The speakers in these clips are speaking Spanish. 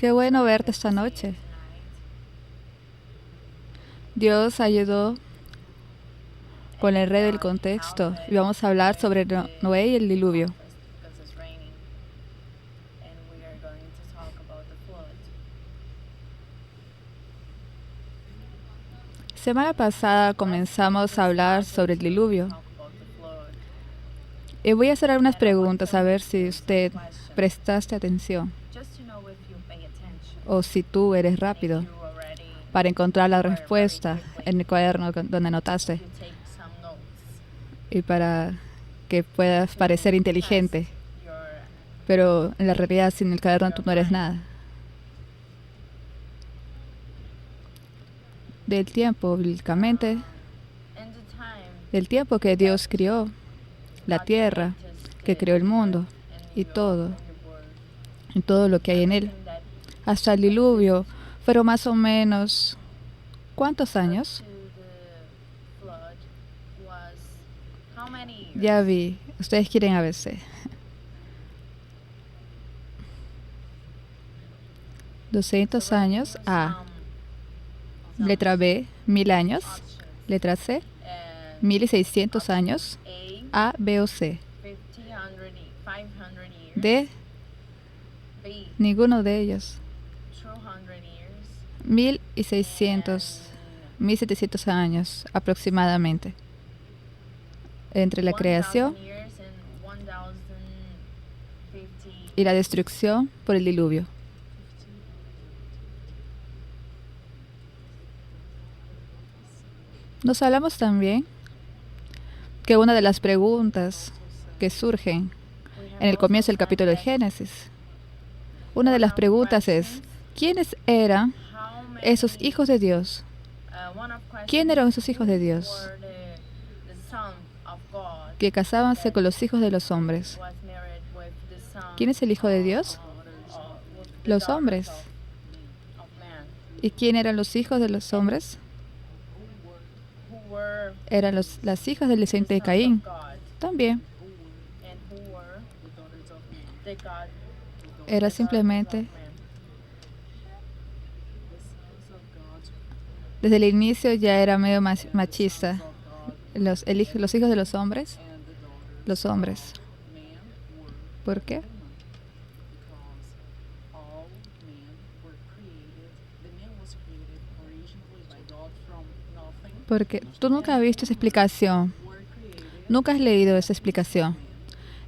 Qué bueno verte esta noche. Dios ayudó con el rey del contexto y vamos a hablar sobre Noé y el diluvio. Semana pasada comenzamos a hablar sobre el diluvio. Y voy a hacer algunas preguntas a ver si usted prestaste atención o si tú eres rápido para encontrar la respuesta en el cuaderno donde anotaste y para que puedas parecer inteligente. Pero en la realidad sin el cuaderno tú no eres nada. Del tiempo, bíblicamente, del tiempo que Dios crió la tierra, que creó el mundo y todo lo que hay en él, hasta el diluvio, fueron más o menos, ¿cuántos años? Ya vi, ustedes quieren ABC. 200 años, A. Letra B, 1000 años. Letra C, 1600 años. A, B o C. D, ninguno de ellos. 1600, 1700 años aproximadamente. Entre la creación y la destrucción por el diluvio. Nos hablamos también que una de las preguntas que surgen en el comienzo del capítulo de Génesis, una de las preguntas es, ¿quiénes eran esos hijos de Dios? ¿Quién eran esos hijos de Dios que casábanse con los hijos de los hombres? ¿Quién es el hijo de Dios? Los hombres. ¿Y quién eran los hijos de los hombres? Eran las hijas del descendiente de Caín. También. Era simplemente, desde el inicio ya era medio machista. Los hijos de los hombres. Los hombres. ¿Por qué? Porque tú nunca has visto esa explicación. Nunca has leído esa explicación.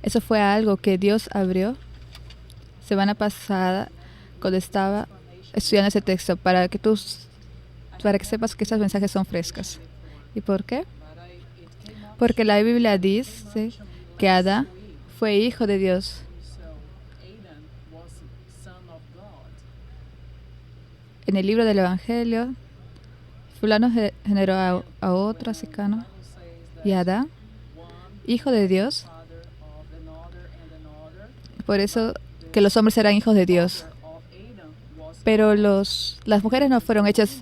Eso fue algo que Dios abrió semana pasada cuando estaba estudiando ese texto para que sepas que esos mensajes son frescos. ¿Y por qué? Porque la Biblia dice que Adán fue hijo de Dios. En el libro del Evangelio, fulano generó a otro sicano y Adán, hijo de Dios. Por eso que los hombres eran hijos de Dios. Pero las mujeres no fueron hechas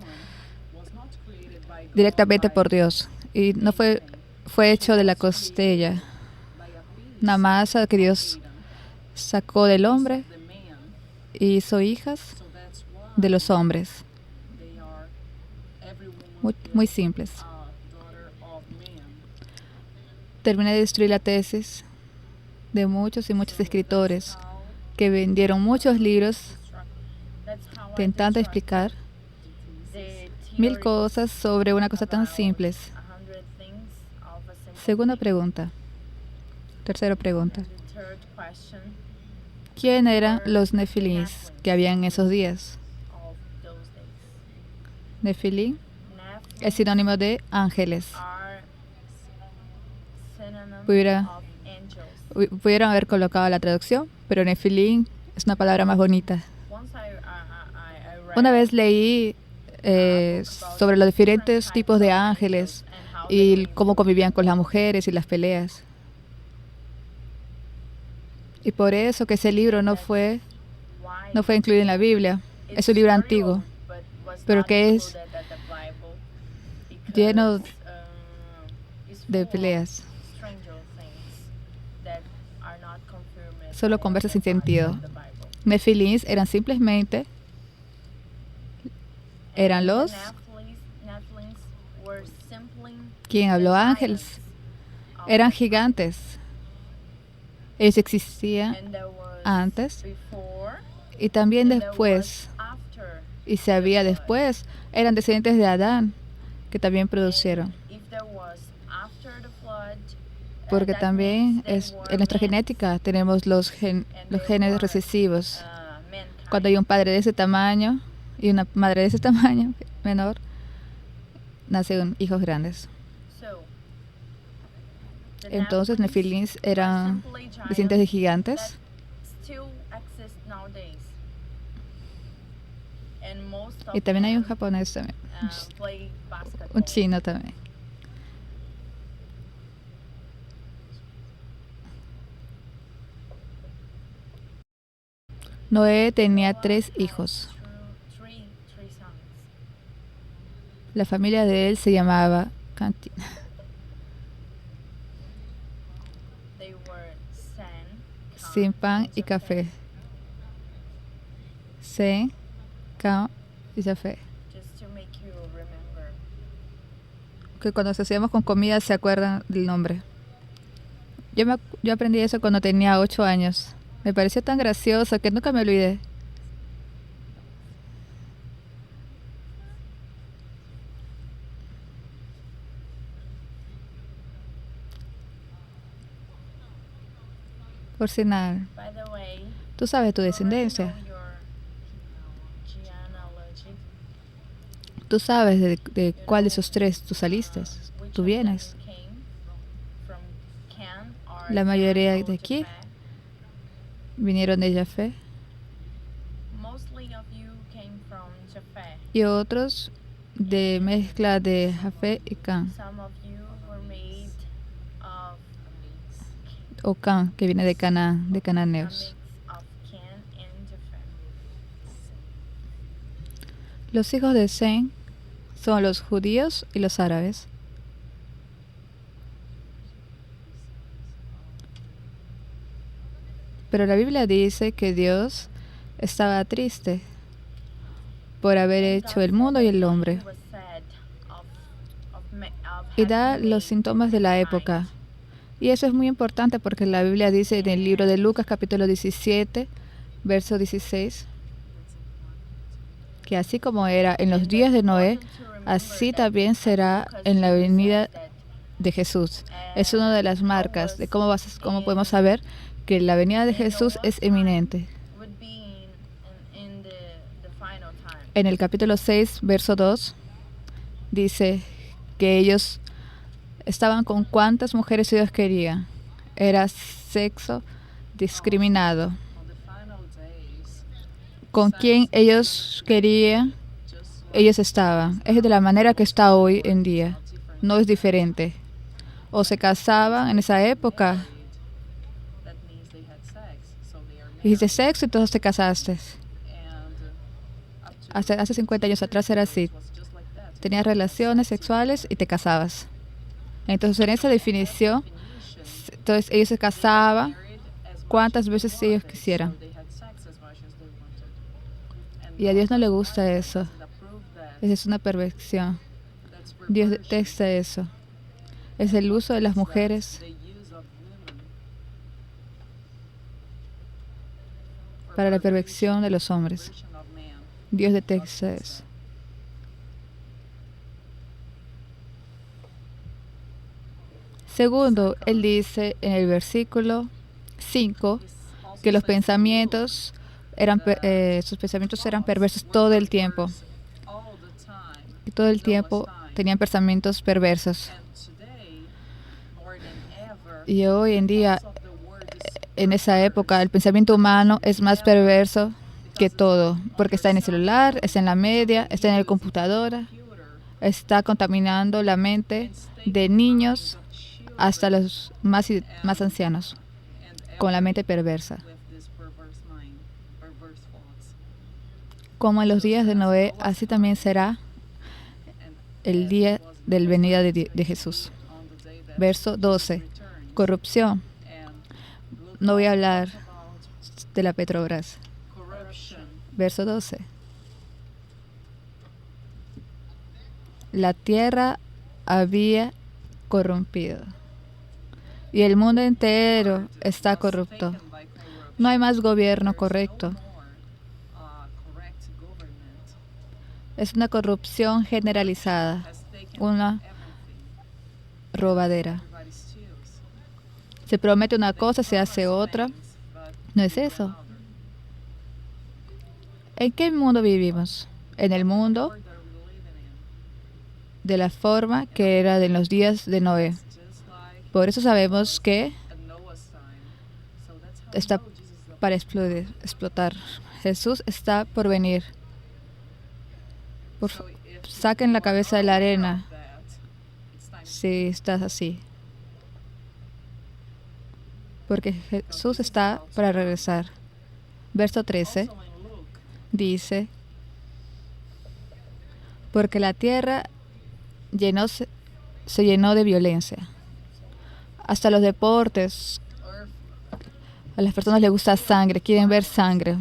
directamente por Dios. Y no fue hecho de la costella. Una masa que Dios sacó del hombre y hizo hijas de los hombres. Muy, muy simples. Terminé de destruir la tesis de muchos y muchos escritores que vendieron muchos libros intentando explicar 1000 cosas sobre una cosa tan simple. Segunda pregunta. Tercera pregunta. ¿Quién eran los nefilís que había en esos días? Nefilí es sinónimo de ángeles. Pudieron haber colocado la traducción, pero Nefilín es una palabra más bonita. Una vez leí sobre los diferentes tipos de ángeles y cómo convivían con las mujeres y las peleas. Y por eso que ese libro no fue incluido en la Biblia. Es un libro antiguo, pero que es lleno de peleas. Solo conversas sin sentido. Nefilís eran simplemente eran los, quien habló ángeles, eran gigantes. Ellos existían antes y también después, y se había después, eran descendientes de Adán que también producieron. Porque también en nuestra genética tenemos los genes recesivos. Cuando hay un padre de ese tamaño y una madre de ese tamaño menor, nacen hijos grandes. Entonces, Nefilins eran descendientes de gigantes. Y también hay un japonés también, un chino también. Noé tenía 3 hijos. La familia de él se llamaba Canti. Sin pan y café. Sem, Cam y café. Que cuando asociamos con comida se acuerdan del nombre. Yo aprendí eso cuando tenía 8 años. Me pareció tan gracioso que nunca me olvidé. Por si nada, tú sabes tu descendencia. Tú sabes de cuál de esos 3 tú saliste, tú vienes. La mayoría de aquí vinieron de Jafé y otros de mezcla de Jafé y Can. O Can, que viene de Canaán, de cananeos. Los hijos de Sem son los judíos y los árabes. Pero la Biblia dice que Dios estaba triste por haber hecho el mundo y el hombre. Y da los síntomas de la época. Y eso es muy importante porque la Biblia dice en el libro de Lucas capítulo 17, verso 16, que así como era en los días de Noé, así también será en la venida de Jesús. Es una de las marcas de cómo podemos saber que la venida de Jesús es inminente. En el capítulo 6, verso 2, dice que ellos estaban con cuantas mujeres ellos querían. Era sexo discriminado. Con quien ellos querían, ellos estaban. Es de la manera que está hoy en día. No es diferente. O se casaban en esa época. Hiciste sexo y entonces te casaste. Hace 50 años atrás era así. Tenías relaciones sexuales y te casabas. Entonces, en esa definición, entonces ellos se casaban cuantas veces ellos quisieran. Y a Dios no le gusta eso. Esa es una perversión. Dios detesta eso. Es el uso de las mujeres para la perversión de los hombres. Dios detesta eso. Segundo, él dice en el versículo 5 que los pensamientos sus pensamientos eran perversos todo el tiempo. Y todo el tiempo tenían pensamientos perversos. Y hoy en día, en esa época, el pensamiento humano es más perverso que todo, porque está en el celular, está en la media, está en la computadora, está contaminando la mente de niños hasta los más ancianos, con la mente perversa. Como en los días de Noé, así también será el día de la venida de Jesús. Verso 12. Corrupción. No voy a hablar de la Petrobras. Verso 12. la tierra había corrompido y el mundo entero está corrupto. No hay más gobierno correcto. Es una corrupción generalizada, una robadera. Se promete una cosa, se hace otra. ¿No es eso? ¿En qué mundo vivimos? En el mundo de la forma que era en los días de Noé. Por eso sabemos que está para explotar. Jesús está por venir. Saquen la cabeza de la arena si estás así. Porque Jesús está para regresar. Verso 13 dice, porque la tierra se llenó de violencia. Hasta los deportes, a las personas les gusta sangre, quieren ver sangre.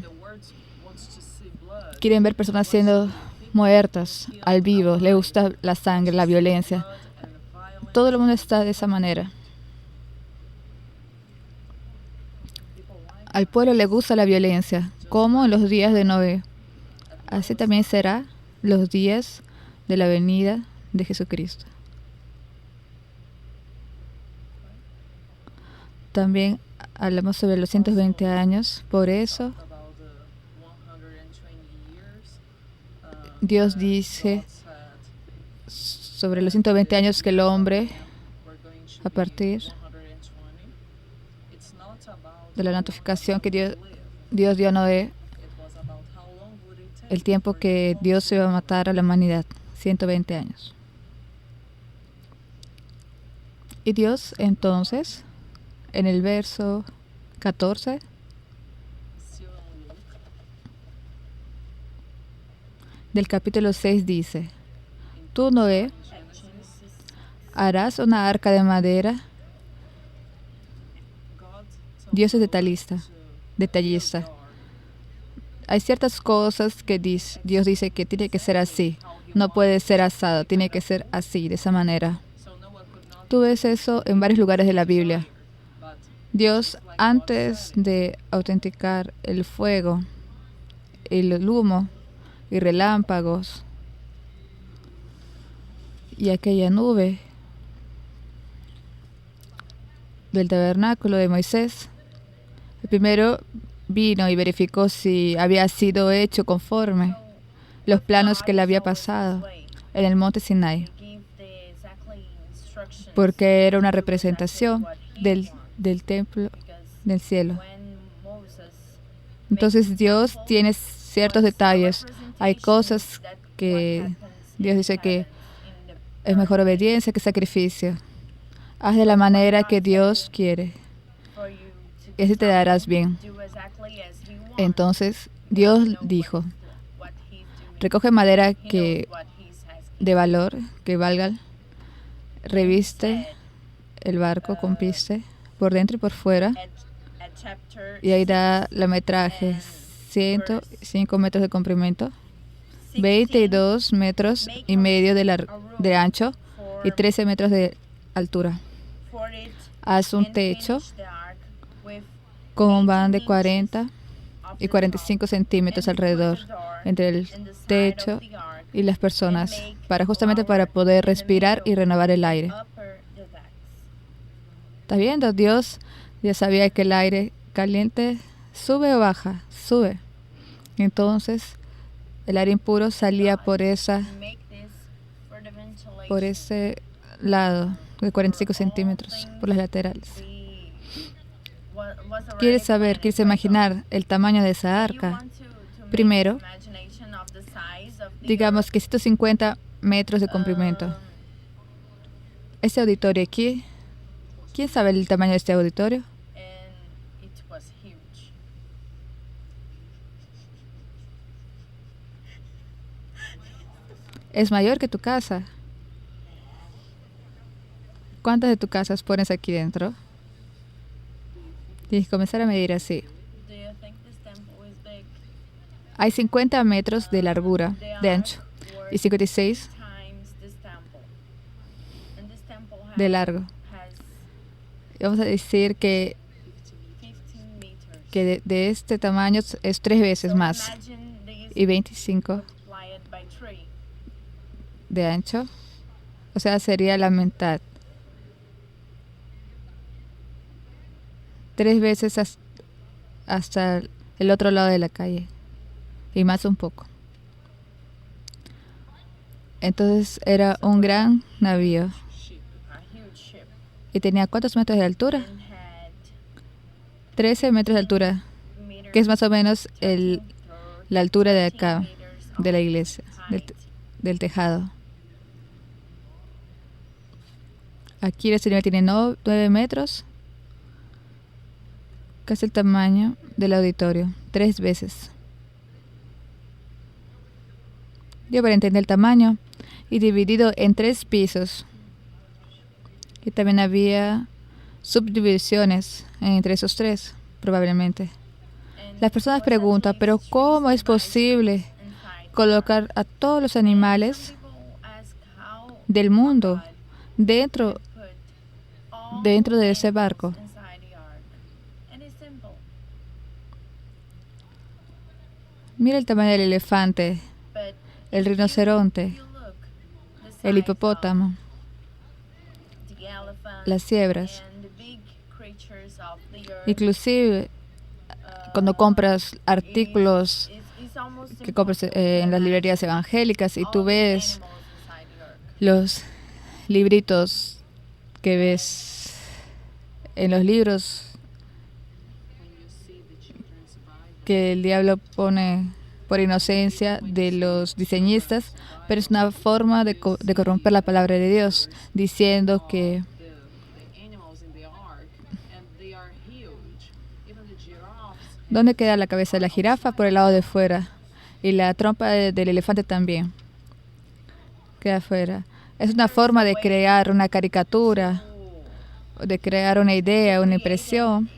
Quieren ver personas siendo muertas al vivo, les gusta la sangre, la violencia. Todo el mundo está de esa manera. Al pueblo le gusta la violencia, como en los días de Noé. Así también será los días de la venida de Jesucristo. También hablamos sobre los 120 años. Por eso, Dios dice sobre los 120 años que el hombre, a partir de la notificación que Dios dio a Noé, el tiempo que Dios iba a matar a la humanidad, 120 años. Y Dios entonces, en el verso 14, del capítulo 6 dice, tú, Noé, harás una arca de madera. Dios es detallista. Hay ciertas cosas que Dios dice que tiene que ser así. No puede ser asado, tiene que ser así, de esa manera. Tú ves eso en varios lugares de la Biblia. Dios, antes de autenticar el fuego, el humo y relámpagos y aquella nube del tabernáculo de Moisés, el primero vino y verificó si había sido hecho conforme los planos que le había pasado en el monte Sinai, porque era una representación del templo del cielo. Entonces Dios tiene ciertos detalles. Hay cosas que Dios dice que es mejor obediencia que sacrificio. Haz de la manera que Dios quiere, y así te darás bien. Entonces Dios dijo, recoge madera de valor, que valga, reviste el barco con piste por dentro y por fuera, y ahí da la metraje, 105 metros de comprimento, 22 metros y medio de ancho y 13 metros de altura. Haz un techo con un ván de 40 y 45 centímetros alrededor entre el techo y las personas, justamente para poder respirar y renovar el aire. ¿Estás viendo? Dios ya sabía que el aire caliente sube o baja, sube. Entonces, el aire impuro salía por ese lado de 45 centímetros, por las laterales. ¿Quieres imaginar el tamaño de esa arca? Primero, digamos que 150 metros de comprimento. Ese auditorio aquí, ¿quién sabe el tamaño de este auditorio? Es mayor que tu casa. ¿Cuántas de tus casas pones aquí dentro? Tienes que comenzar a medir así. Hay 50 metros de largura, de ancho, y 56 de largo. Y vamos a decir que de este tamaño es 3 veces más. Y 25 de ancho. O sea, sería la mitad. 3 veces hasta el otro lado de la calle. Y más un poco. Entonces era un gran navío. ¿Y tenía cuántos metros de altura? 13 metros de altura, que es más o menos la altura de acá, de la iglesia, del tejado. Aquí el Señor tiene 9 metros, casi el tamaño del auditorio, 3 veces. Yo para entender el tamaño, y dividido en 3 pisos. Y también había subdivisiones entre esos 3, probablemente. Las personas preguntan, ¿pero cómo es posible colocar a todos los animales del mundo dentro de ese barco? Mira el tamaño del elefante, el rinoceronte, el hipopótamo, las cebras. Inclusive cuando compras artículos que compras en las librerías evangélicas y tú ves los libritos que ves en los libros que el diablo pone por inocencia de los diseñistas, pero es una forma de corromper la palabra de Dios, diciendo que ¿dónde queda la cabeza de la jirafa? Por el lado de fuera. Y la trompa del elefante también queda afuera. Es una forma de crear una caricatura, de crear una idea, una impresión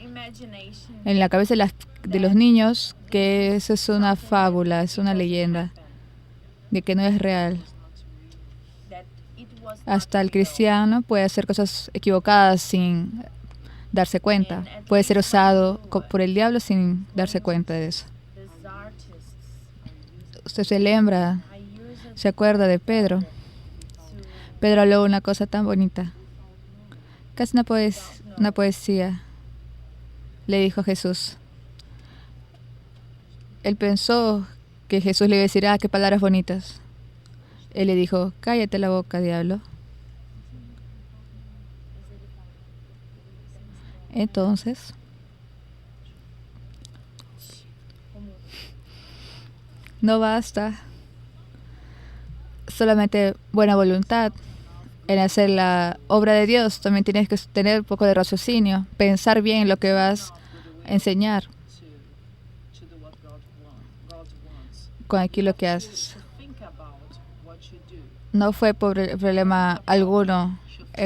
en la cabeza de los niños, que eso es una fábula, es una leyenda, de que no es real. Hasta el cristiano puede hacer cosas equivocadas sin darse cuenta. Puede ser usado por el diablo sin darse cuenta de eso. Usted se acuerda de Pedro. Pedro habló una cosa tan bonita. Casi una poesía. Le dijo a Jesús. Él pensó que Jesús le iba a decir, qué palabras bonitas. Él le dijo, cállate la boca, diablo. Entonces, no basta solamente buena voluntad en hacer la obra de Dios. También tienes que tener un poco de raciocinio, pensar bien lo que vas a enseñar con aquí lo que haces. No fue por problema alguno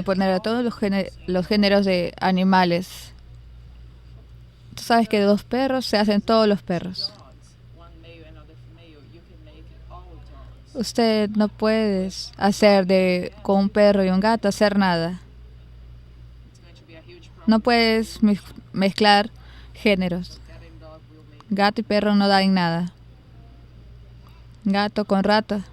poner a todos los géneros de animales. Tú sabes que de 2 perros se hacen todos los perros. Usted no puede hacer con un perro y un gato hacer nada. No puedes mezclar géneros. Gato y perro no dan nada. Gato con rato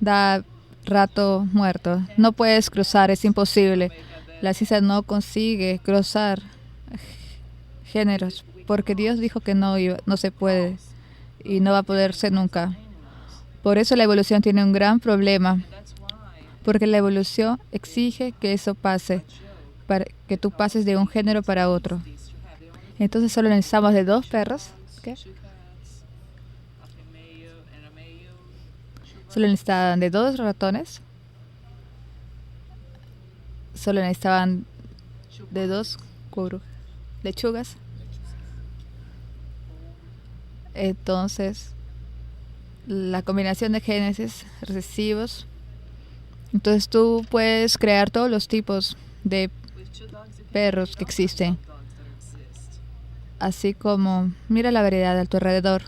da rato muerto. No puedes cruzar, es imposible. La ciencia no consigue cruzar géneros porque Dios dijo que no se puede y no va a poderse nunca. Por eso la evolución tiene un gran problema, porque la evolución exige que eso pase, para que tú pases de un género para otro. Entonces solo necesitamos de 2 perros. ¿Qué? Solo necesitaban de 2 ratones. Solo necesitaban de 2 lechugas. Entonces, la combinación de genes recesivos. Entonces tú puedes crear todos los tipos de perros que existen. Así como, mira la variedad a tu alrededor.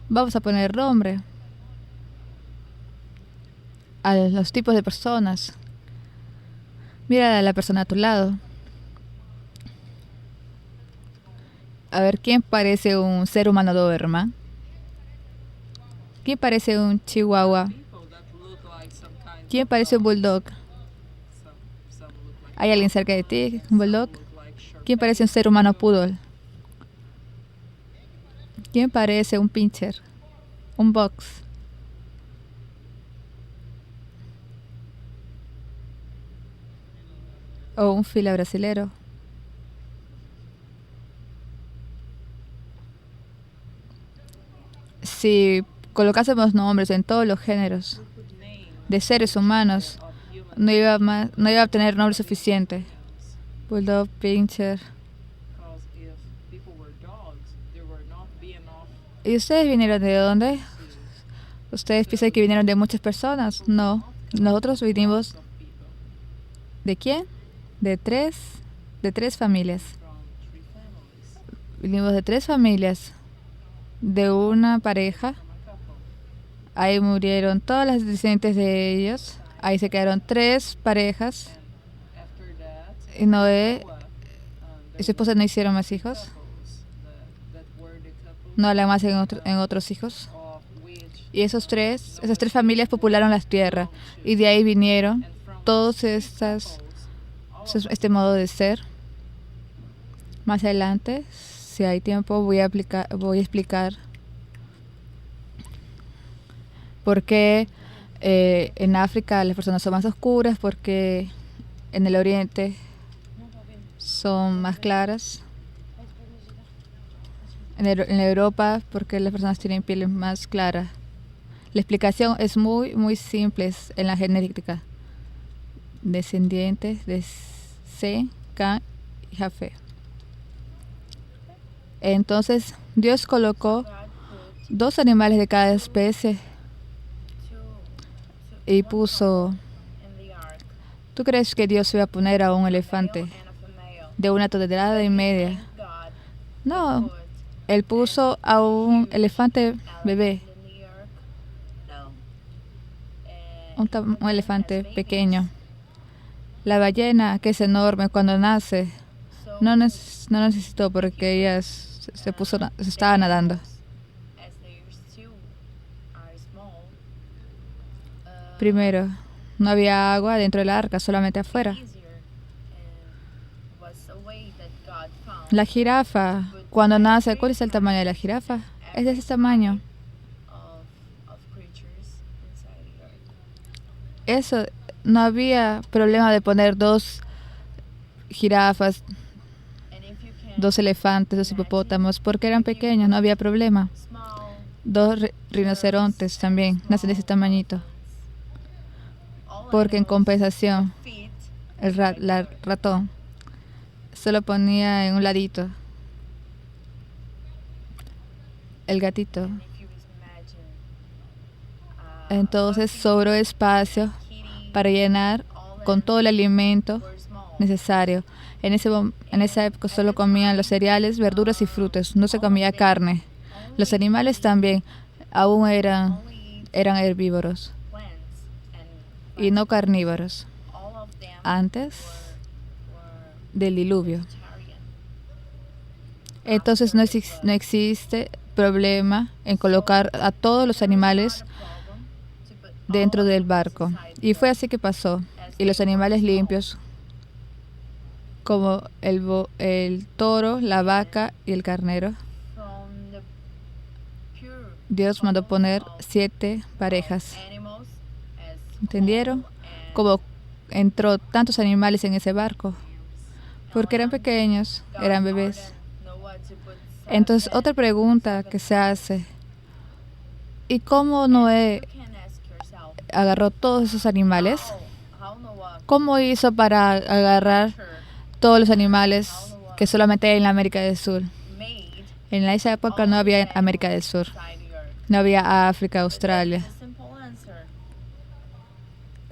Vamos a poner nombre a los tipos de personas. Mira a la persona a tu lado. A ver, ¿quién parece un ser humano Doberman? ¿Quién parece un chihuahua? ¿Quién parece un bulldog? ¿Hay alguien cerca de ti, un bulldog? ¿Quién parece un ser humano poodle? ¿Quién parece un pincher? Un box. O un fila brasilero. Si colocásemos nombres en todos los géneros de seres humanos, no iba a obtener nombre suficiente. Bulldog, pincher. ¿Y ustedes vinieron de dónde? ¿Ustedes piensan que vinieron de muchas personas? No. Nosotros vinimos... ¿De quién? De tres familias. Vinimos de 3 familias. De una pareja. Ahí murieron todas las descendientes de ellos. Ahí se quedaron 3 parejas. Y Noé y su esposa no hicieron más hijos. No hablan más en otros hijos. Y esas tres familias popularon la tierra. Y de ahí vinieron todos este modo de ser. Más adelante, si hay tiempo, voy a explicar por qué en África las personas son más oscuras, porque en el Oriente son más claras. En Europa, porque las personas tienen piel más clara. La explicación es muy, muy simple en la genética. Descendientes de Sem, Cam y Jafet. Entonces, Dios colocó 2 animales de cada especie y puso... ¿Tú crees que Dios iba a poner a un elefante de 1,5 toneladas? No. Él puso a un elefante bebé. Un elefante pequeño. La ballena, que es enorme, cuando nace, no necesitó porque ella se estaba nadando. Primero, no había agua dentro del arca, solamente afuera. La jirafa, cuando nace, ¿cuál es el tamaño de la jirafa? Es de ese tamaño. Eso, no había problema de poner 2 jirafas, 2 elefantes, 2 hipopótamos, porque eran pequeños, no había problema. 2 rinocerontes también, nacen de ese tamañito. Porque en compensación, el ratón solo ponía en un ladito. El gatito. Entonces sobró espacio para llenar con todo el alimento necesario. En esa época solo comían los cereales, verduras y frutas. No se comía carne. Los animales también aún eran herbívoros y no carnívoros antes del diluvio. Entonces no existe problema en colocar a todos los animales dentro del barco. Y fue así que pasó. Y los animales limpios, como el toro, la vaca y el carnero, Dios mandó poner 7 parejas. ¿Entendieron? Como entró tantos animales en ese barco, porque eran pequeños, eran bebés. Entonces, otra pregunta que se hace: ¿y cómo Noé agarró todos esos animales? ¿Cómo hizo para agarrar todos los animales que solamente hay en la América del Sur? En esa época no había América del Sur, no había África, Australia.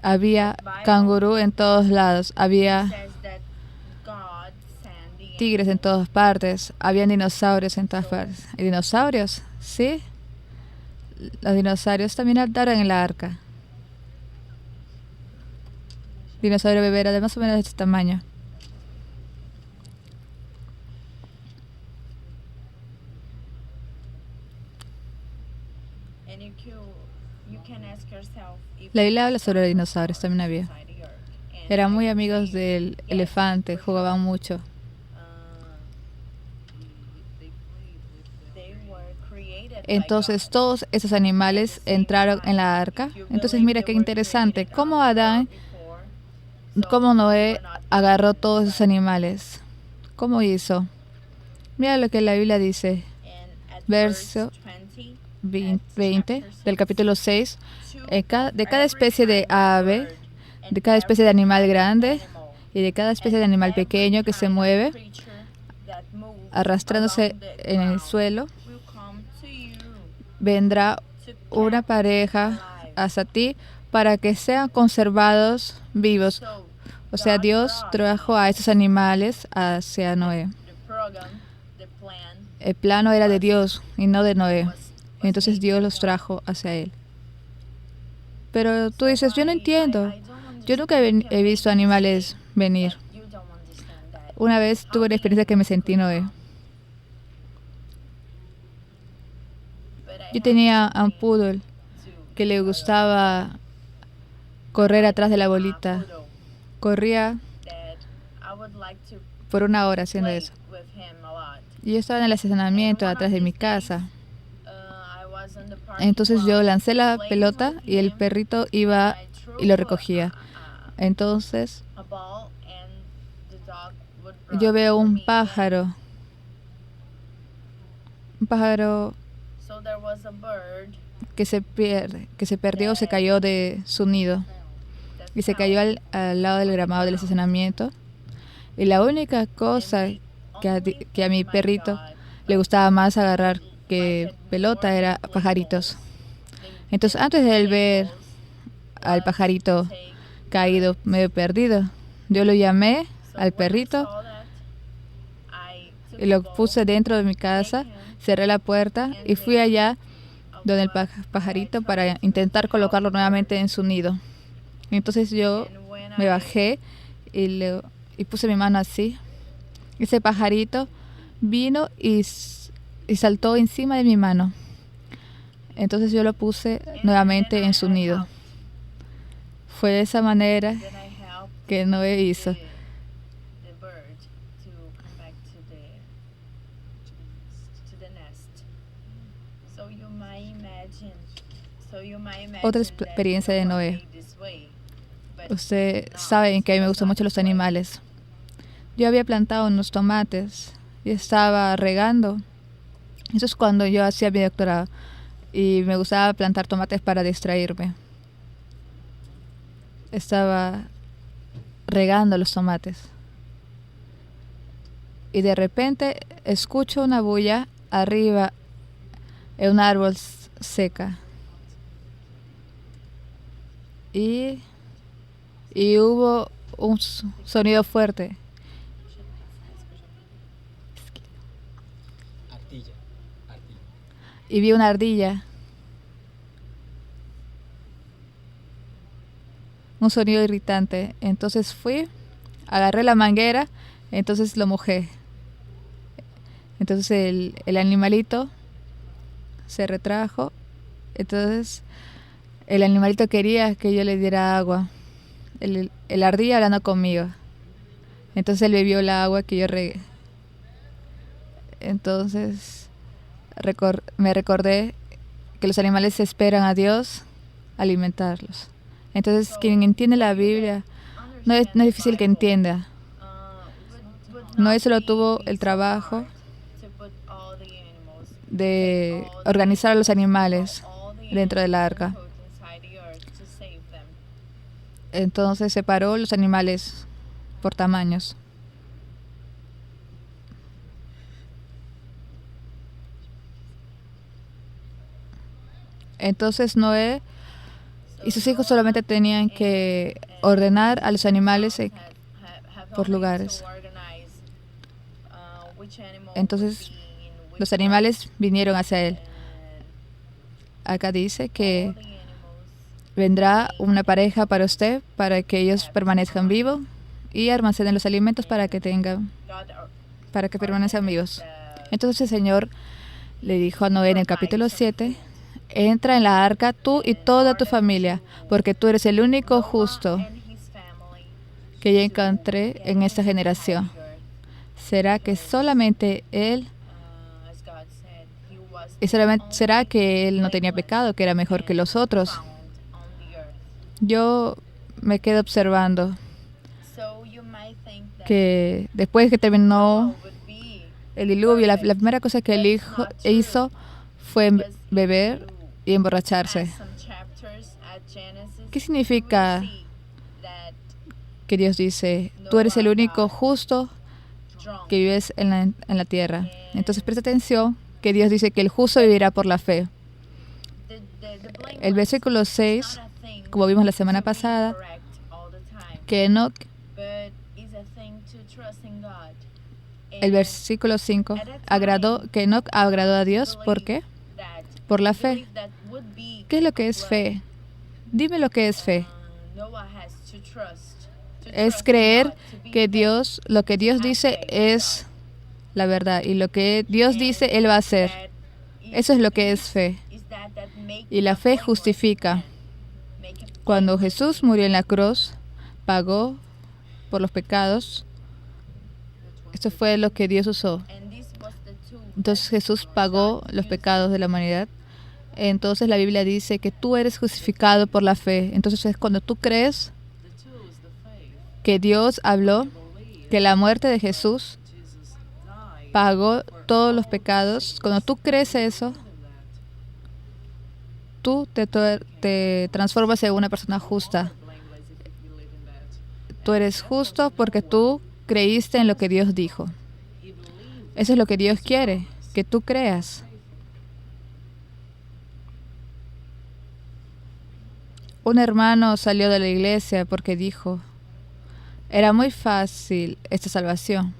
Había canguro en todos lados, había tigres en todas partes, había dinosaurios en todas partes. ¿Y dinosaurios? Sí. Los dinosaurios también andaron en la arca. dinosaurio bebé era de más o menos de este tamaño. La Biblia habla sobre los dinosaurios, también había. Eran muy amigos del elefante, jugaban mucho. Entonces todos esos animales entraron en la arca. Entonces mira qué interesante, cómo Noé agarró todos esos animales. ¿Cómo hizo? Mira lo que la Biblia dice. Verso 20 del capítulo 6. De cada especie de ave, de cada especie de animal grande y de cada especie de animal pequeño que se mueve, arrastrándose en el suelo, vendrá una pareja hasta ti para que sean conservados vivos. O sea, Dios trajo a esos animales hacia Noé. El plano era de Dios y no de Noé. Entonces Dios los trajo hacia él. Pero tú dices, yo no entiendo. Yo nunca he visto animales venir. Una vez tuve una experiencia que me sentí Noé. Yo tenía a un poodle que le gustaba correr atrás de la bolita. Corría por 1 hora haciendo eso. Y yo estaba en el estacionamiento atrás de mi casa. Entonces yo lancé la pelota y el perrito iba y lo recogía. Entonces yo veo un pájaro que se perdió, se cayó de su nido y se cayó al lado del gramado del estacionamiento. Y la única cosa que a mi perrito le gustaba más agarrar que pelota era pajaritos. Entonces, antes de él ver al pajarito caído, medio perdido, yo lo llamé al perrito y lo puse dentro de mi casa, cerré la puerta y fui allá donde el pajarito para intentar colocarlo nuevamente en su nido. Entonces yo me bajé y puse mi mano así. Ese pajarito vino y saltó encima de mi mano. Entonces yo lo puse nuevamente en su nido. Fue de esa manera que Noé hizo. Otra experiencia de Noé. Usted sabe que a mí me gustan mucho los animales. Yo había plantado unos tomates y estaba regando. Eso es cuando yo hacía mi doctorado. Y me gustaba plantar tomates para distraerme. Estaba regando los tomates. Y de repente escucho una bulla arriba en un árbol seca. Y hubo un sonido fuerte. Y vi una ardilla. Un sonido irritante. Entonces fui, agarré la manguera, entonces lo mojé. Entonces el animalito se retrajo. Entonces el animalito quería que yo le diera agua. El ardilla hablando conmigo. Entonces él bebió el agua que yo regué. Entonces me recordé que los animales esperan a Dios alimentarlos. Entonces quien entiende la Biblia no es difícil que entienda. Noé solo tuvo el trabajo de organizar a los animales dentro del arca. Entonces separó los animales por tamaños. Entonces Noé y sus hijos solamente tenían que ordenar a los animales por lugares. Entonces los animales vinieron hacia él. Acá dice que vendrá una pareja para usted, para que ellos permanezcan vivos y almacenen los alimentos para que permanezcan vivos. Entonces el Señor le dijo a Noé en el capítulo 7, entra en la arca tú y toda tu familia, porque tú eres el único justo que yo encontré en esta generación. ¿Será que solamente él? ¿Y será que él no tenía pecado, que era mejor que los otros? Yo me quedo observando que después que terminó el diluvio, la primera cosa que él hizo fue beber y emborracharse. ¿Qué significa que Dios dice, tú eres el único justo que vives en la tierra? Entonces presta atención que Dios dice que el justo vivirá por la fe. El versículo 6, como vimos la semana pasada, que Enoch, el versículo 5, que Enoch agradó a Dios. ¿Por qué? Por la fe. ¿Qué es lo que es fe? Dime lo que es fe. Es creer que lo que Dios dice es la verdad y lo que Dios dice, Él va a hacer. Eso es lo que es fe. Y la fe justifica. Cuando Jesús murió en la cruz, pagó por los pecados. Esto fue lo que Dios usó. Entonces Jesús pagó los pecados de la humanidad. Entonces la Biblia dice que tú eres justificado por la fe. Entonces es cuando tú crees que Dios habló, que la muerte de Jesús pagó todos los pecados. Cuando tú crees eso, tú te transformas en una persona justa. Tú eres justo porque tú creíste en lo que Dios dijo. Eso es lo que Dios quiere, que tú creas. Un hermano salió de la iglesia porque dijo, era muy fácil esta salvación,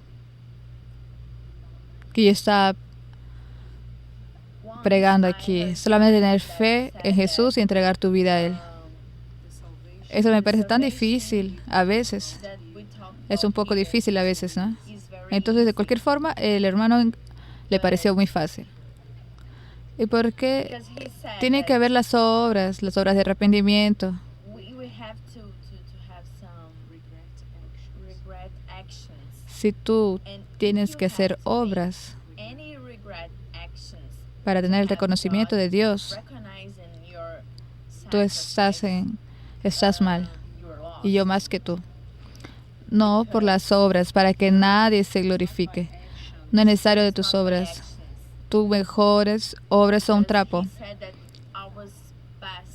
que yo estaba pregando aquí, solamente tener fe en Jesús y entregar tu vida a Él. Eso me parece tan difícil a veces. Es un poco difícil a veces, ¿no? Entonces, de cualquier forma, el hermano le pareció muy fácil. ¿Y por qué tiene que haber las obras de arrepentimiento? Si tú tienes que hacer obras para tener el reconocimiento de Dios, tú estás mal, y yo más que tú. No por las obras, para que nadie se glorifique. No es necesario de tus obras. Tus mejores obras son un trapo.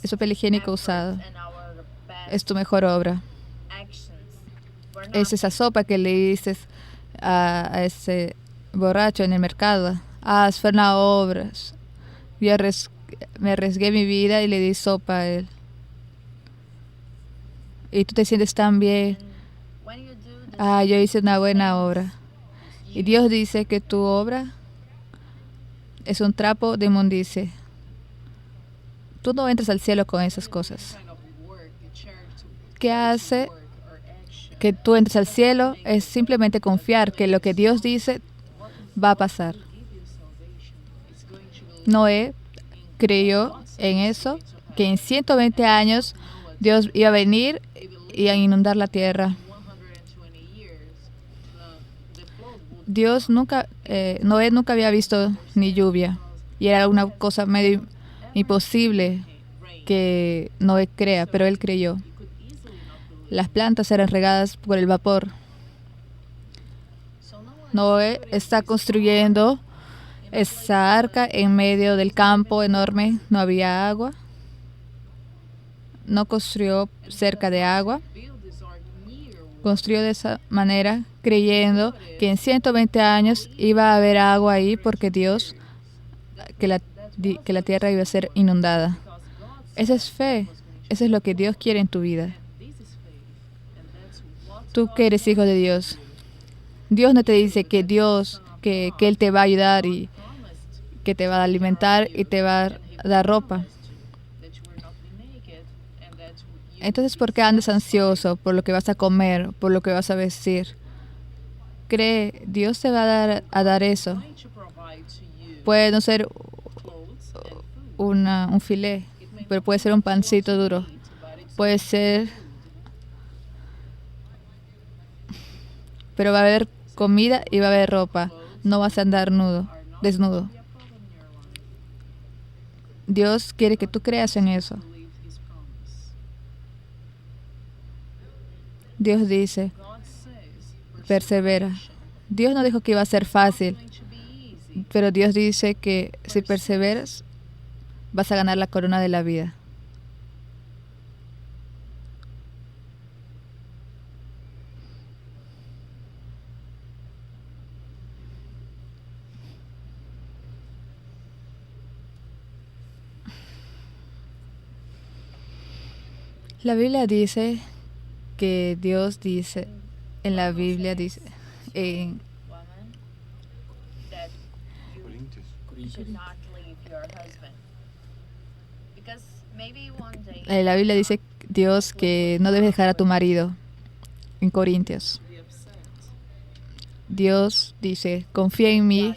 Es papel higiénico usado. Es tu mejor obra. Es esa sopa que le dices a ese borracho en el mercado. Fueron obras. Yo me arriesgué mi vida y le di sopa a él. Y tú te sientes tan bien. Yo hice una buena obra. Y Dios dice que tu obra es un trapo de inmundicia. Tú no entras al cielo con esas cosas. ¿Qué hace que tú entres al cielo? Es simplemente confiar que lo que Dios dice va a pasar. Noé creyó en eso, que en 120 años Dios iba a venir y a inundar la tierra. Noé nunca había visto ni lluvia, y era una cosa medio imposible que Noé crea, pero él creyó. Las plantas eran regadas por el vapor. Noé está construyendo esa arca en medio del campo enorme, no había agua. No construyó cerca de agua. Construyó de esa manera, creyendo que en 120 años iba a haber agua ahí porque Dios, que la tierra iba a ser inundada. Esa es fe. Eso es lo que Dios quiere en tu vida. Tú que eres hijo de Dios. Dios no te dice que Él te va a ayudar y que te va a alimentar y te va a dar ropa. Entonces, ¿por qué andas ansioso por lo que vas a comer, por lo que vas a vestir? Cree, Dios te va a dar eso. Puede no ser un filé, pero puede ser un pancito duro. Puede ser, pero va a haber comida y va a haber ropa. No vas a andar desnudo. Dios quiere que tú creas en eso. Dios dice, persevera. Dios no dijo que iba a ser fácil, pero Dios dice que si perseveras, vas a ganar la corona de la vida. La Biblia dice que Dios dice, en la Biblia dice, en la Biblia dice Dios que no debes dejar a tu marido. En Corintios, Dios dice, confía en mí,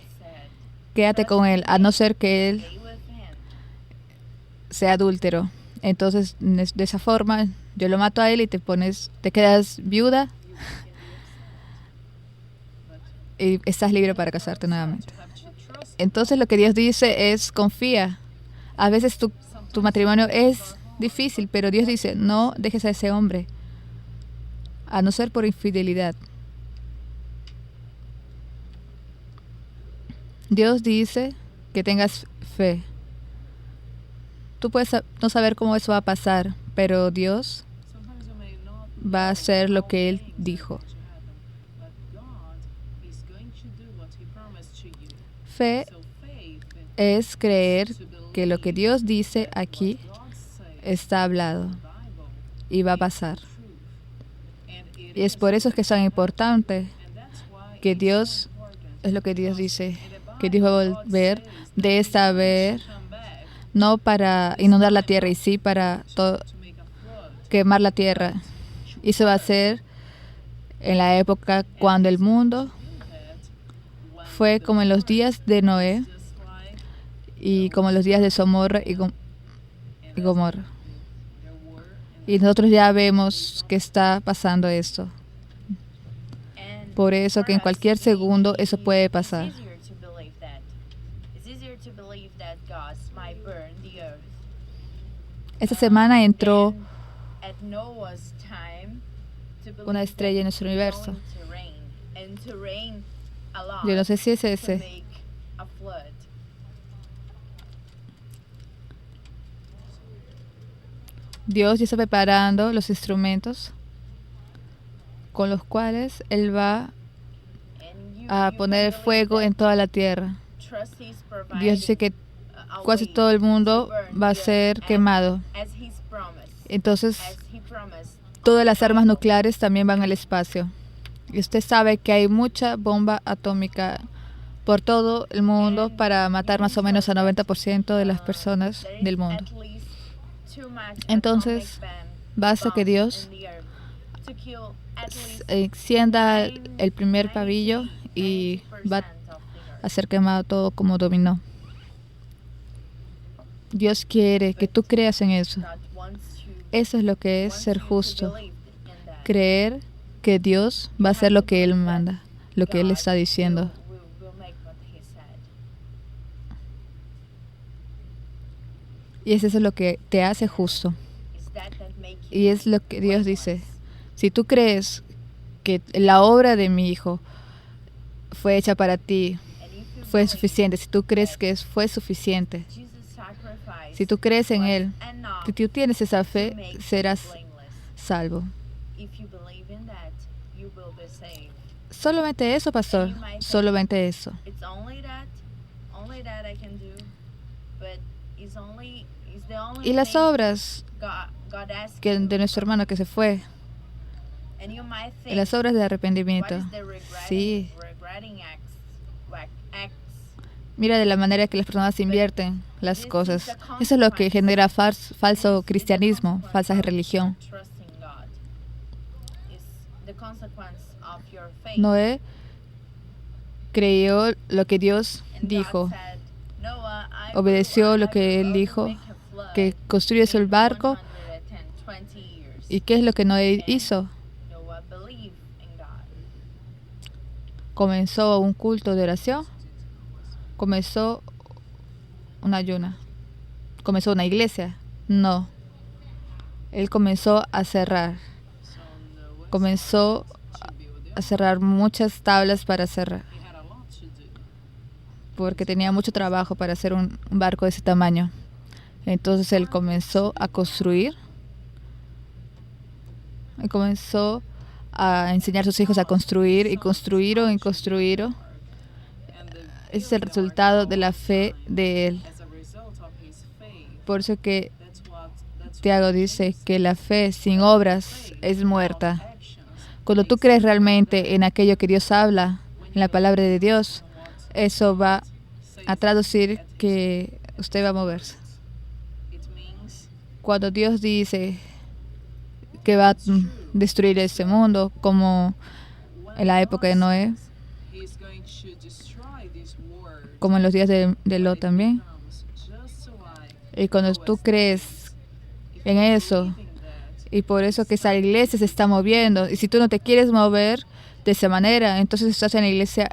quédate con él, a no ser que él sea adúltero. Entonces, de esa forma, yo lo mato a él y te quedas viuda y estás libre para casarte nuevamente. Entonces, lo que Dios dice es, confía. A veces tu matrimonio es difícil, pero Dios dice, no dejes a ese hombre, a no ser por infidelidad. Dios dice que tengas fe. Tú puedes no saber cómo eso va a pasar, pero Dios va a hacer lo que Él dijo. Fe es creer que lo que Dios dice aquí está hablado y va a pasar. Y es por eso que es tan importante que Dios, es lo que Dios dice, que Dios va a volver de esta vez, no para inundar la tierra, y sí para quemar la tierra. Y eso va a ser en la época cuando el mundo fue como en los días de Noé y como en los días de Somorra y Gomorra. Y nosotros ya vemos que está pasando esto. Por eso que en cualquier segundo eso puede pasar. Esta semana entró una estrella en nuestro universo. Yo no sé si es ese. Dios ya está preparando los instrumentos con los cuales Él va a poner fuego en toda la tierra. Dios dice que casi todo el mundo va a ser quemado. Entonces, todas las armas nucleares también van al espacio. Y usted sabe que hay mucha bomba atómica por todo el mundo para matar más o menos al 90% de las personas del mundo. Entonces, basta que Dios encienda el primer pabillo y va a ser quemado todo como dominó. Dios quiere que tú creas en eso. Eso es lo que es ser justo. Creer que Dios va a hacer lo que Él manda, lo que Él está diciendo. Y eso es lo que te hace justo. Y es lo que Dios dice. Si tú crees que la obra de mi Hijo fue hecha para ti, fue suficiente. Si tú crees que fue suficiente. Si tú crees en Él, si tú tienes esa fe, serás salvo. Solamente eso, pastor. Solamente eso. Y las obras de nuestro hermano que se fue, y las obras de arrepentimiento, sí. Mira de la manera que las personas invierten las cosas. Eso es lo que genera falso cristianismo, falsa religión. Noé creyó lo que Dios dijo, obedeció lo que Él dijo, que construyes el barco. ¿Y qué es lo que Noé hizo? Comenzó un culto de oración, comenzó una ayuna, comenzó una iglesia. No, él comenzó a cerrar muchas tablas para cerrar, porque tenía mucho trabajo para hacer un barco de ese tamaño. Entonces él comenzó a construir y comenzó a enseñar a sus hijos a construir y construyeron y construyeron. Ese es el resultado de la fe de él. Por eso que Tiago dice que la fe sin obras es muerta. Cuando tú crees realmente en aquello que Dios habla, en la palabra de Dios, eso va a traducir que usted va a moverse. Cuando Dios dice que va a destruir este mundo, como en la época de Noé, como en los días de Lot también. Y cuando tú crees en eso, y por eso que esa iglesia se está moviendo, y si tú no te quieres mover de esa manera, entonces estás en la iglesia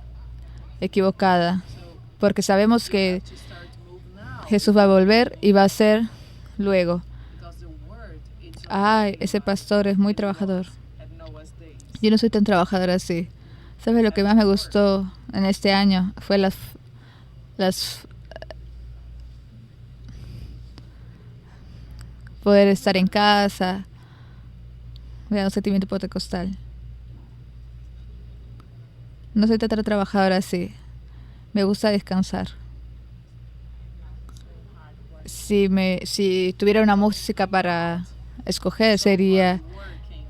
equivocada, porque sabemos que Jesús va a volver y va a ser luego. Ay, ese pastor es muy trabajador. Yo no soy tan trabajador así. ¿Sabes lo que más me gustó en este año? Fue poder estar en casa, un sentimiento pentecostal. No soy tan trabajadora así. Me gusta descansar. Si tuviera una música para escoger, sería: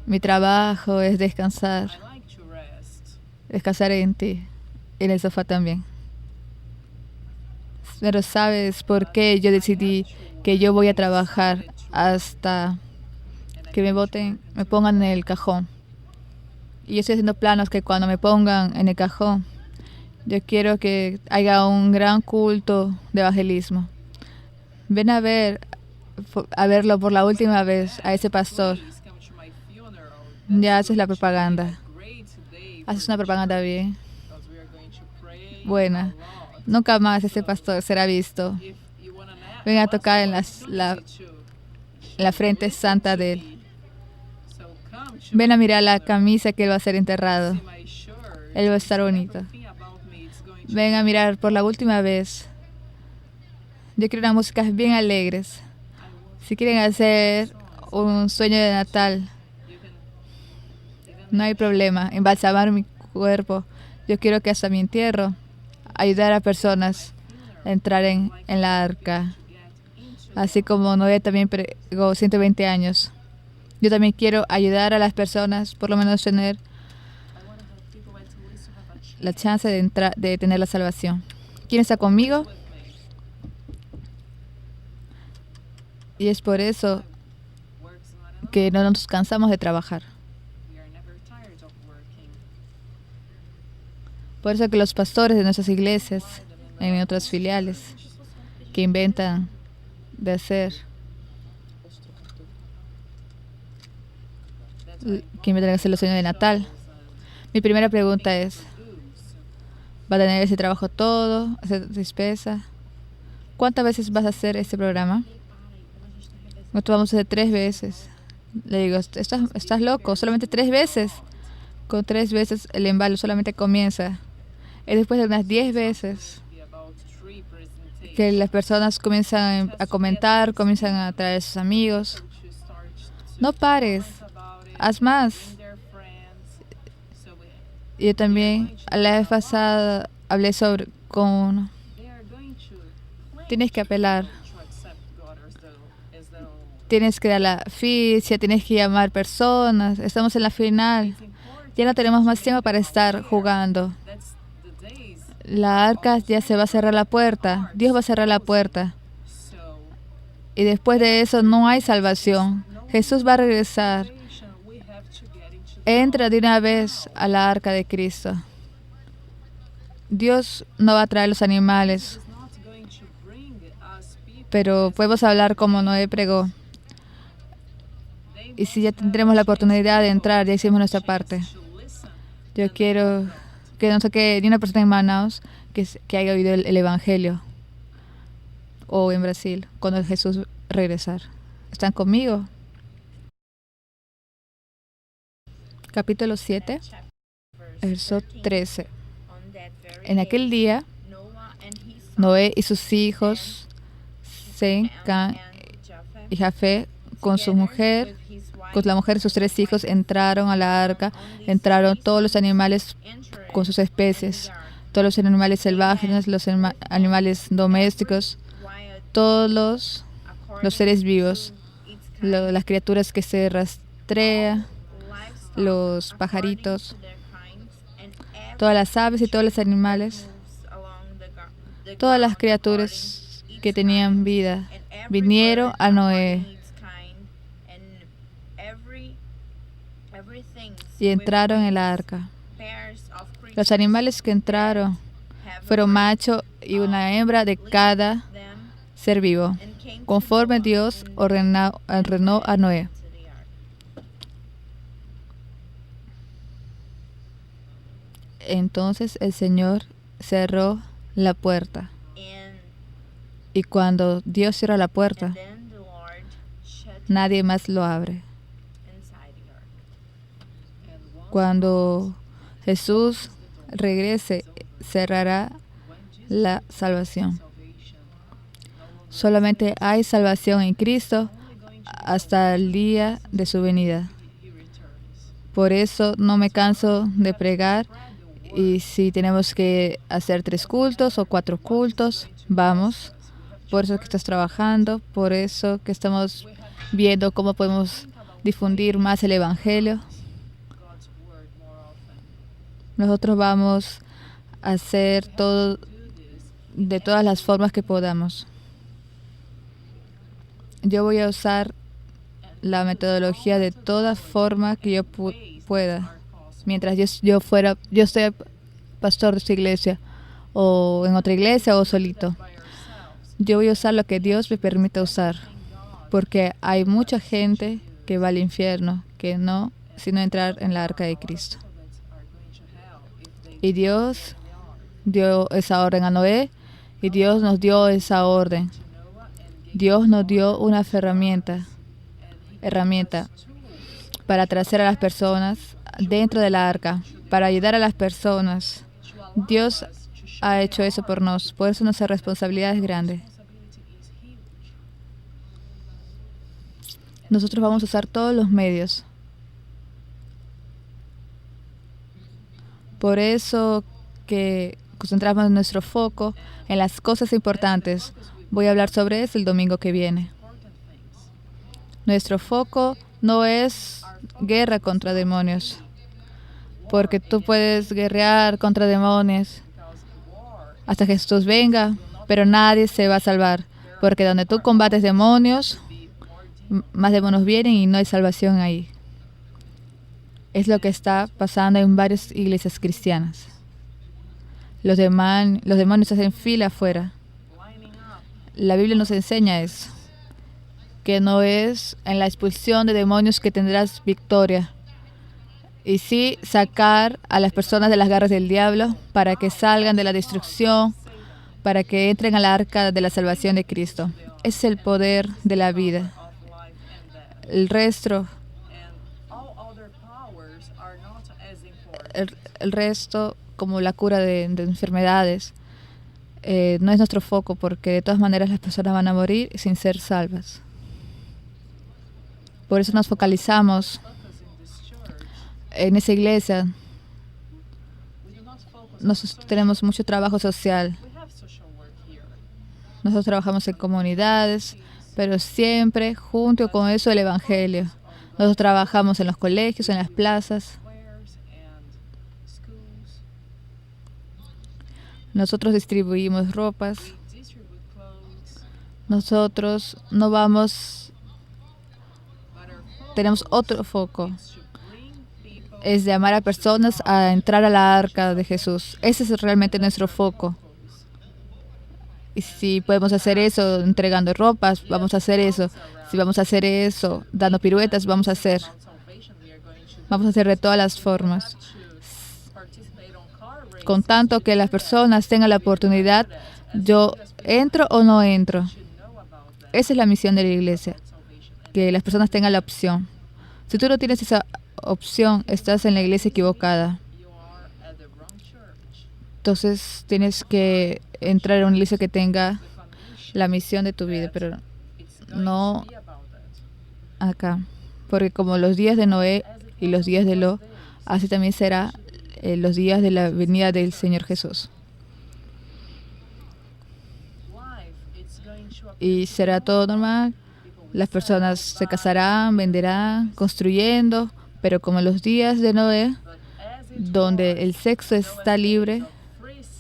mi trabajo es descansar. Descansar en ti, en el sofá también. Pero ¿sabes por qué yo decidí que yo voy a trabajar hasta que me pongan en el cajón? Y yo estoy haciendo planos que cuando me pongan en el cajón, yo quiero que haya un gran culto de evangelismo. Ven a verlo por la última vez a ese pastor. Ya haces la propaganda. Haces una propaganda bien buena. Nunca más ese pastor será visto. Ven a tocar en la frente santa de él. Ven a mirar la camisa que él va a ser enterrado. Él va a estar bonito. Ven a mirar por la última vez. Yo quiero unas músicas bien alegres. Si quieren hacer un sueño de Natal, no hay problema. Embalsamar mi cuerpo. Yo quiero que hasta mi entierro ayudar a personas a entrar en la arca. Así como Noé también pregó 120 años. Yo también quiero ayudar a las personas, por lo menos tener la chance de tener la salvación. ¿Quién está conmigo? Y es por eso que no nos cansamos de trabajar. Por eso que los pastores de nuestras iglesias, en otras filiales, que inventan de hacer, los sueños de Natal. Mi primera pregunta es: ¿va a tener ese trabajo todo, esa despesa? ¿Cuántas veces vas a hacer este programa? Nosotros vamos a hacer 3 veces. Le digo: ¿estás loco? Solamente 3 veces. Con 3 veces el embalo solamente comienza. Es después de unas 10 veces que las personas comienzan a comentar, comienzan a traer a sus amigos. No pares, haz más. Yo también la vez pasada hablé con tienes que apelar, tienes que dar la ficha, tienes que llamar personas. Estamos en la final, ya no tenemos más tiempo para estar jugando. la arca ya se va a cerrar la puerta. Dios va a cerrar la puerta. Y después de eso no hay salvación. Jesús va a regresar. Entra de una vez a la arca de Cristo. Dios no va a traer los animales. Pero podemos hablar como Noé pregó. Y si ya tendremos la oportunidad de entrar, ya hicimos nuestra parte. Yo quiero que no toque ni una persona en Manaus que haya oído el Evangelio. O en Brasil, cuando Jesús regresar. ¿Están conmigo? Capítulo 7, verso 13. En aquel día, Noé y sus hijos, Sem, Cam y Jafet, con su mujer, con la mujer de sus 3 hijos, entraron a la arca. Entraron todos los animales con sus especies, todos los animales salvajes, los animales domésticos, todos los seres vivos, las criaturas que se rastrean, los pajaritos, todas las aves y todos los animales, todas las criaturas que tenían vida, vinieron a Noé y entraron en la arca. Los animales que entraron fueron macho y una hembra de cada ser vivo, conforme Dios ordenó a Noé. Entonces el Señor cerró la puerta. Y cuando Dios cierra la puerta, nadie más lo abre. Cuando Jesús regrese, cerrará la salvación. Solamente hay salvación en Cristo hasta el día de su venida. Por eso no me canso de pregar. Y si tenemos que hacer 3 cultos o 4 cultos, vamos. Por eso que estás trabajando, por eso que estamos viendo cómo podemos difundir más el Evangelio. Nosotros vamos a hacer todo de todas las formas que podamos. Yo voy a usar la metodología de toda forma que yo pueda. Mientras yo soy pastor de esta iglesia, o en otra iglesia, o solito. Yo voy a usar lo que Dios me permite usar. Porque hay mucha gente que va al infierno, que no, sino entrar en la arca de Cristo. Y Dios dio esa orden a Noé, y Dios nos dio esa orden. Dios nos dio una herramienta para traer a las personas dentro de la arca, para ayudar a las personas. Dios ha hecho eso por nosotros, por eso nuestra responsabilidad es grande. Nosotros vamos a usar todos los medios. Por eso que concentramos nuestro foco en las cosas importantes. Voy a hablar sobre eso el domingo que viene. Nuestro foco no es guerra contra demonios, porque tú puedes guerrear contra demonios hasta que Jesús venga, pero nadie se va a salvar, porque donde tú combates demonios, más demonios vienen y no hay salvación ahí. Es lo que está pasando en varias iglesias cristianas. Los demonios se hacen fila afuera. La Biblia nos enseña eso, que no es en la expulsión de demonios que tendrás victoria, y sí sacar a las personas de las garras del diablo para que salgan de la destrucción, para que entren al arca de la salvación de Cristo. Es el poder de la vida. El resto, como la cura de enfermedades, no es nuestro foco, porque de todas maneras las personas van a morir sin ser salvas. Por eso nos focalizamos en esa iglesia. Nosotros tenemos mucho trabajo social. Nosotros trabajamos en comunidades, pero siempre junto con eso el Evangelio. Nosotros trabajamos en los colegios, en las plazas. Nosotros distribuimos ropas. Nosotros no vamos, tenemos otro foco. Es llamar a personas a entrar a la arca de Jesús. Ese es realmente nuestro foco. Y si podemos hacer eso entregando ropas, vamos a hacer eso. Si vamos a hacer eso dando piruetas, vamos a hacer. Vamos a hacer de todas las formas. Con tanto que las personas tengan la oportunidad, yo entro o no entro. Esa es la misión de la iglesia. Que las personas tengan la opción. Si tú no tienes esa opción, estás en la iglesia equivocada. Entonces tienes que entrar a una iglesia que tenga la misión de tu vida, pero no acá. Porque como los días de Noé y los días de Lot, así también será los días de la venida del Señor Jesús. Y será todo normal. Las personas se casarán, venderán, construyendo, pero como en los días de Noé, donde el sexo está libre,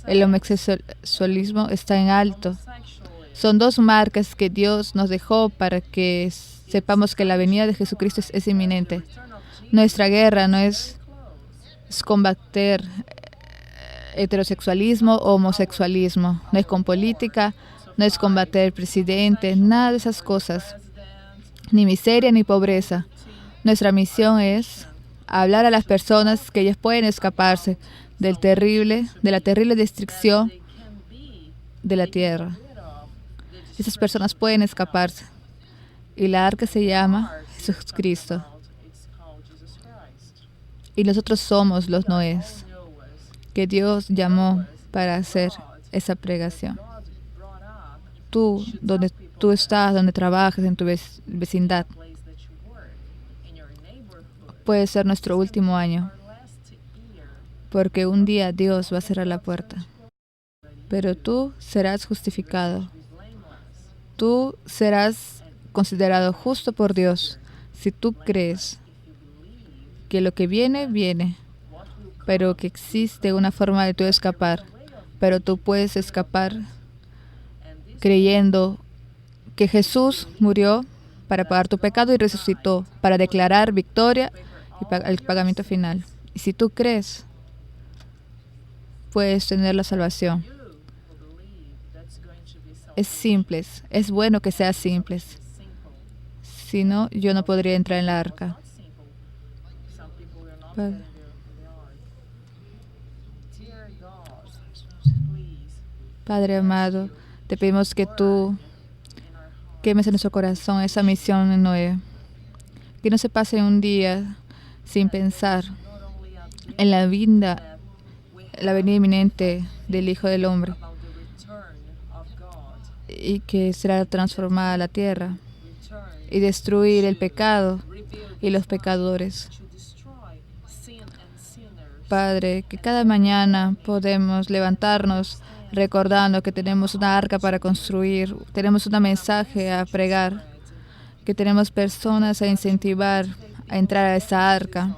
el homosexualismo está en alto. Son dos marcas que Dios nos dejó para que sepamos que la venida de Jesucristo es inminente. Nuestra guerra no es combatir heterosexualismo o homosexualismo. No es con política, no es combatir presidente, nada de esas cosas. Ni miseria ni pobreza. Nuestra misión es hablar a las personas que ellas pueden escaparse de la terrible destrucción de la tierra. Esas personas pueden escaparse. Y la arca se llama Jesucristo. Y nosotros somos los Noés que Dios llamó para hacer esa pregación. Tú, donde tú estás, donde trabajas, en tu vecindad, puede ser nuestro último año, porque un día Dios va a cerrar la puerta. Pero tú serás justificado. Tú serás considerado justo por Dios si tú crees que lo que viene, viene, pero que existe una forma de tú escapar. Pero tú puedes escapar creyendo que Jesús murió para pagar tu pecado y resucitó para declarar victoria y el pagamiento final. Y si tú crees, puedes tener la salvación. Es simple, es bueno que sea simple. Si no, yo no podría entrar en la arca. Padre amado, te pedimos que tú quemes en nuestro corazón esa misión en Noé. Que no se pase un día sin pensar en la venida inminente del Hijo del Hombre y que será transformada la tierra y destruir el pecado y los pecadores. Padre, que cada mañana podemos levantarnos recordando que tenemos una arca para construir, tenemos un mensaje a pregar, que tenemos personas a incentivar a entrar a esa arca.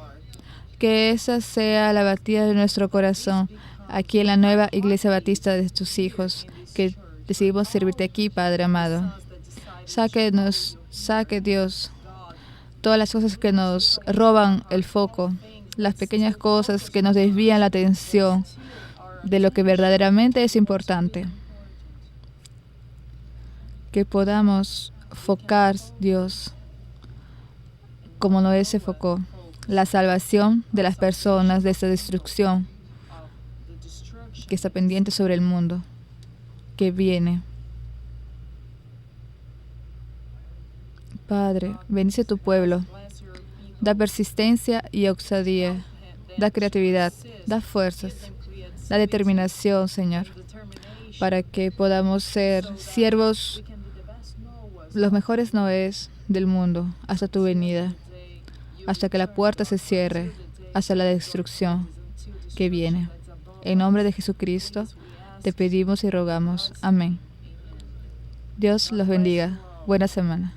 Que esa sea la batida de nuestro corazón aquí en la nueva Iglesia Batista de tus hijos, que decidimos servirte aquí, Padre amado. Saque Dios todas las cosas que nos roban el foco, las pequeñas cosas que nos desvían la atención de lo que verdaderamente es importante. Que podamos focar, Dios, como Noé se enfocó, la salvación de las personas de esta destrucción que está pendiente sobre el mundo, que viene. Padre, bendice tu pueblo. Da persistencia y osadía. Da creatividad. Da fuerzas. Da determinación, Señor, para que podamos ser siervos, los mejores Noés del mundo, hasta tu venida, hasta que la puerta se cierre, hasta la destrucción que viene. En nombre de Jesucristo, te pedimos y rogamos. Amén. Dios los bendiga. Buena semana.